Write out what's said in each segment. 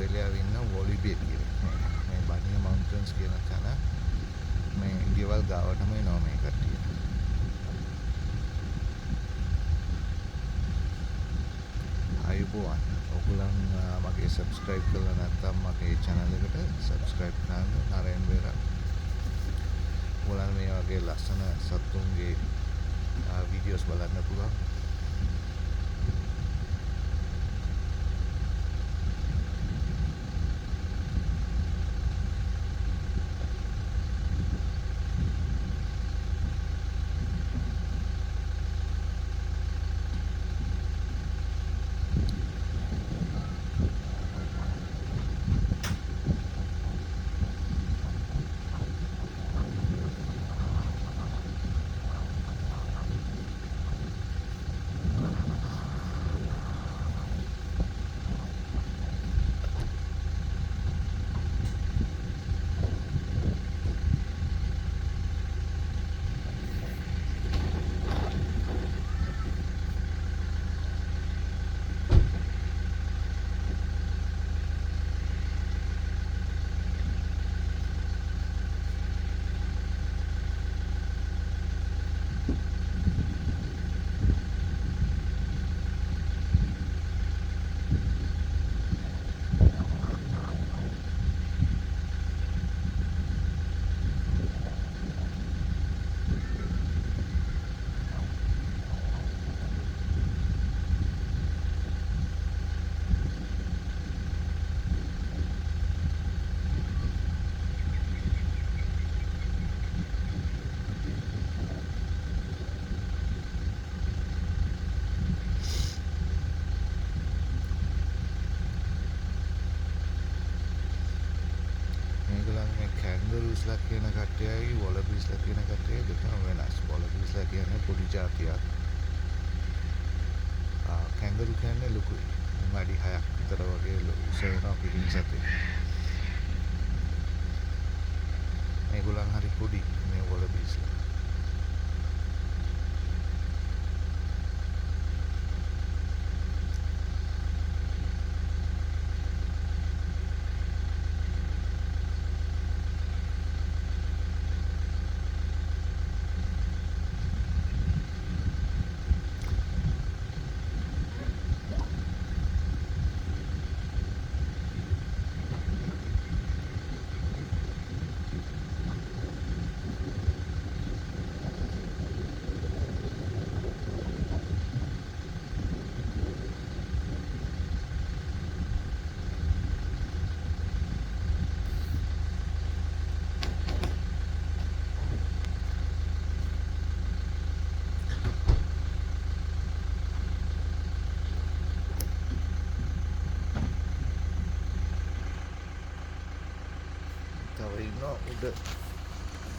ඕස්ට්‍රේලියාවේ ඉන්න වොලිබේ කියන මේ බනිය මවුන්ටන්ස් කියන තැන මේ ගෙවල් ගාවටම එනවා මේ කට්ටිය. අයුබෝවන්. ඔයගොල්ලන් මගේ සබ්ස්ක්‍රයිබ් කරලා නැත්නම් මගේ channel එකට සබ්ස්ක්‍රයිබ් කරන්න නරයන් වේරා. ඔයගොල්ලන් මේ වගේ ලස්සන සතුන්ගේ වීඩියෝස් බලන්න පුළුවන්. කැන්ගරූස්ලා කියන කට්ටියයි වොලබීස්ලා කියන කට්ටිය දෙකම වෙනස්. වොලබීස්ලා කියන්නේ පොඩි జాතියක්. කැන්ගරු කියන්නේ ලොකුයි. අඩි 6ක් විතර වගේ උස වෙනවා පිටින් සතේ. මේගොල්ලන් හරි පොඩි මේ වොලබීස්ලා. තව ඉන්නවා උඩ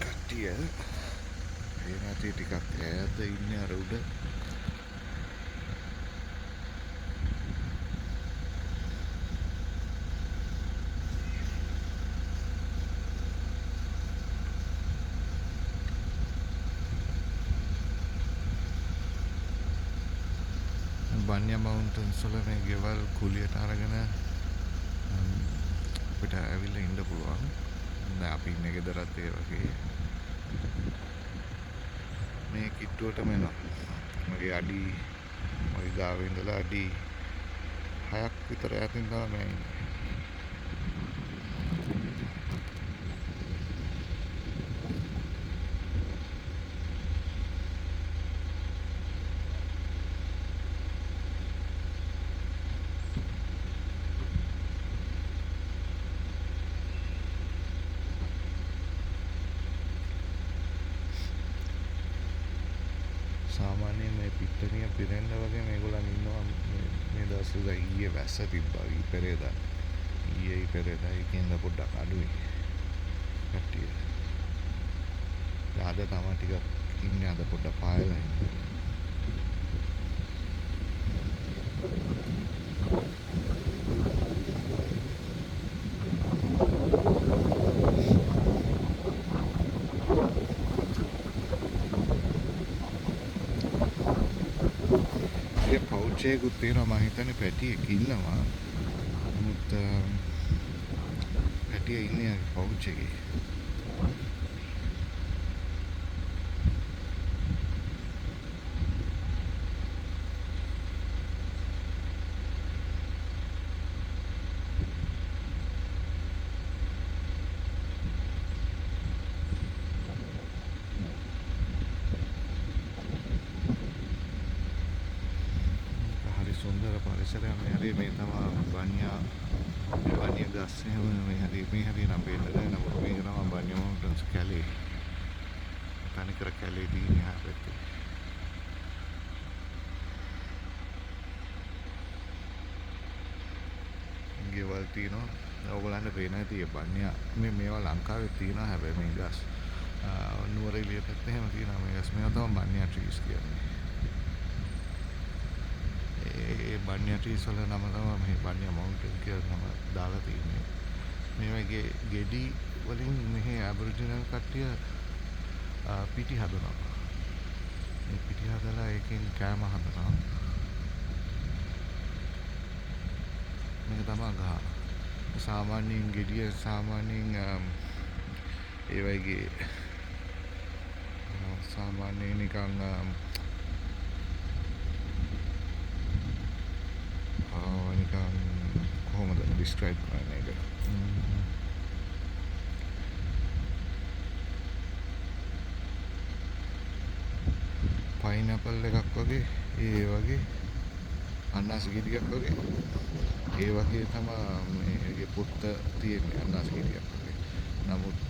කට්ටිය. ඒ නැති ටිකක් ඈත ඉන්නේ අර උඩ. බන්යා මවුන්ටන්ස් වල මේ ගෙවල් කුලියට අරගෙන අපිට ඇවිල්ලා ඉන්න පුළුවන්. දැන් අපි ඉන්නේ ගෙදරත් ඒ වගේ. මේ කිට්ටුවටම එනවා. මගේ අඩි මගේ ගාවේ ඉඳලා අඩි 6ක් විතර ඈතින් තමයි මම ඉන්නේ. සාමාන්‍යයෙන් මේ පිට්ටනිය පිරෙන්න වගේ මේගොල්ලන් ඉන්නවා මේ දවස්වල. ඊයේ වැස්ස තිබ්බා. ඊයේ පෙරේදා ඒකෙන්ද පොඩ්ඩක් අඩුයි කට්ටිය. අද තමයි ටිකක් ඉන්නේ. අද පොඩ්ඩක් පායලා ඉන්නේ. පෞච්චයකුත් තියෙනවා. මම හිතන්නේ පැටියෙක් ඉන්නවා. නමුත් කට්ටිය ඉන්නේ පවුච් එකේ. හරි සුන්දර පරිසරයක් මේ හරි මේ තමයි බනියා ගස් එහෙම මේ හරි නම් පේන්නේ නමුත් මේක තමයි බනියා මවුන්ටන්ස් කැලේ. තනිකර කැලේ තියෙන එහා පැත්තේ. ගෙවල් තියෙනවා. ඔයගොල්ලන්ට පේන ඇති බනියා මේවා ලංකාවේ තියෙනවා හැබැයි මේ ගස් නුවර එළිය පැත්තේ එහෙම තියෙනවා මේ ගස්. මේවා තමයි බනියා ට්‍රීස් කියන්නේ. ඒ බනියා ට්‍රීස් වල නම තමයි මේ බනියා මවුන්ටන් කියලා නම දාලා තියෙන්නේ. මේ වගේ ගෙඩි වලින් මෙහි ඇබරිජිනල් කට්ටිය පිටි හදනවා. මේ පිටි හදලා ඒකෙන් කෑම හදනවා. මේක තමයි ගහ. සාමාන්‍යයෙන් ගෙඩිය සාමාන්‍යයෙන් ඒ වගේ සාමාන්‍යයෙන් නිකන් නිකන් කොහොමද ඩිස්ක්‍රයිබ් කරන්නේ ඒක? පයිනැපල් එකක් වගේ ඒ වගේ අන්නාසි ගෙඩියක් වගේ ඒ වගේ තමයි මේකේ පොත්ත තියෙන්නේ අන්නාසි ගෙඩියක් වගේ. නමුත්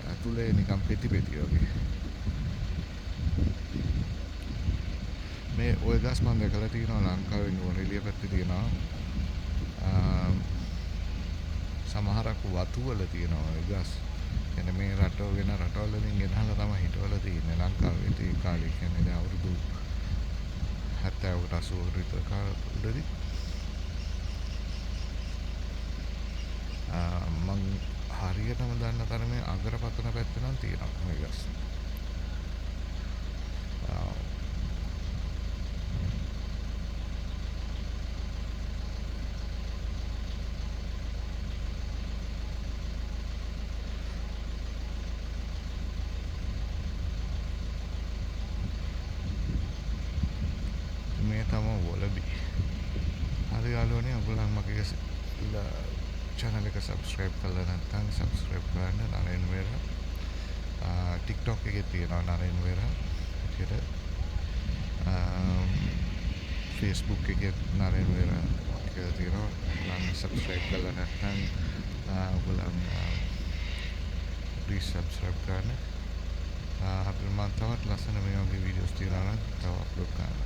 ඇතුලේ නිකන් පෙති වගේ. මේ ඔය ගස් මම දැකලා තියෙනවා ලංකාවේ නුවර එළිය පැත්තේ තියෙනවා. සමහරක් වතු වල තියෙනවා ඔය ගස්. කියන්නේ මේ වෙන රටවල වලින් ගෙනහලා තමයි හිටවල තියෙන්නේ ලංකාවේ ඒ කාලේ. කියන්නේ දැන් අවුරුදු 70කට 80කට විතර කාලෙදී මං හරියටම දන්න තරමේ අගරපතන පැත්තේ නම් තියෙනවා මේ ගස්. මේ තමයි වලබි. හරි යාළුවනේ ඔයගොල්ලන් මගේ channel එක subscribe කරලා නැත්නම් subscribe කරන්න නරේන් වේරා. TikTok එකේ තියෙනවා නරේන් වේරා. ඒකට Facebook එකේ නරේන් වේරා කියලා තියෙනවා. ඔයගොල්ලන් subscribe කරලා නැත්නම් ඔයගොල්ලන් please subscribe කරන්න. අපිට මම තවත් ලස්සන මේ වගේ වීඩියෝස් තියනවා නම් තව අප්ලෝඩ් කරන්න.